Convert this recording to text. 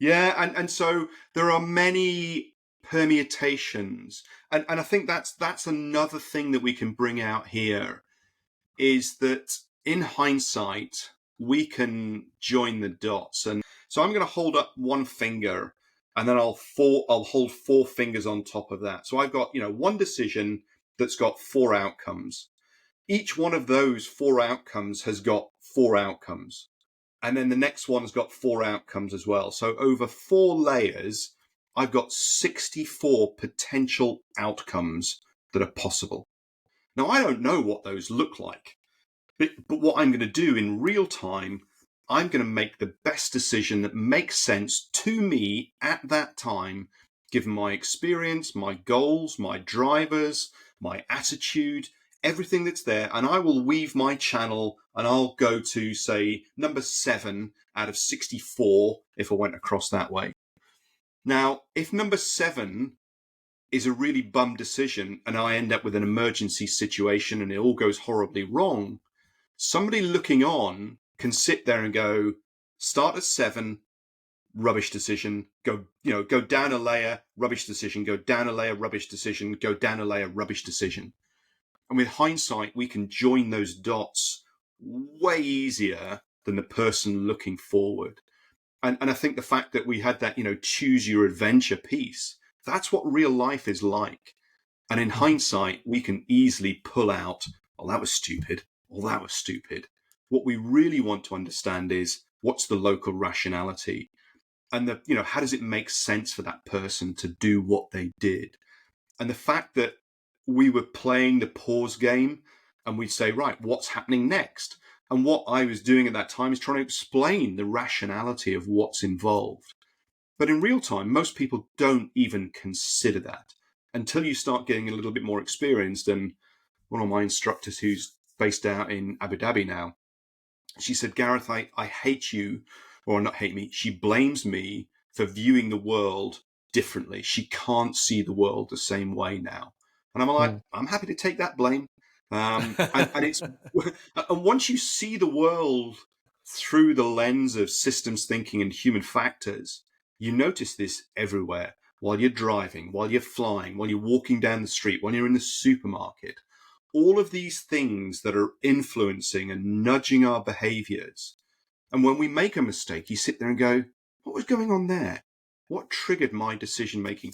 Yeah, and so there are many permutations, and I think that's another thing that we can bring out here is that in hindsight we can join the dots. And so I'm going to hold up one finger, and then I'll hold four fingers on top of that. So I've got one decision that's got four outcomes. Each one of those four outcomes has got four outcomes. And then the next one's got four outcomes as well. So over four layers, I've got 64 potential outcomes that are possible. Now, I don't know what those look like, but what I'm going to do in real time, I'm going to make the best decision that makes sense to me at that time, given my experience, my goals, my drivers, my attitude, everything that's there. And I will weave my channel and I'll go to, say, number 7 out of 64 if I went across that way. Now, if number 7 is a really bum decision and I end up with an emergency situation and it all goes horribly wrong, somebody looking on can sit there and go, start at 7, rubbish decision, go down a layer, rubbish decision, go down a layer, rubbish decision, go down a layer, rubbish decision. And with hindsight, we can join those dots way easier than the person looking forward. And I think the fact that we had that, choose your adventure piece, that's what real life is like. And in hindsight, we can easily pull out, oh, that was stupid. Well, that was stupid. What we really want to understand is what's the local rationality, and how does it make sense for that person to do what they did? And the fact that we were playing the pause game and we'd say, right, what's happening next? And what I was doing at that time is trying to explain the rationality of what's involved. But in real time, most people don't even consider that until you start getting a little bit more experienced. And one of my instructors who's based out in Abu Dhabi now, she said, Gareth, I hate you, or not hate me. She blames me for viewing the world differently. She can't see the world the same way now. And I'm like, I'm happy to take that blame. And it's, and once you see the world through the lens of systems thinking and human factors, you notice this everywhere. While you're driving, while you're flying, while you're walking down the street, while you're in the supermarket, all of these things that are influencing and nudging our behaviors. And when we make a mistake, you sit there and go, what was going on there? What triggered my decision-making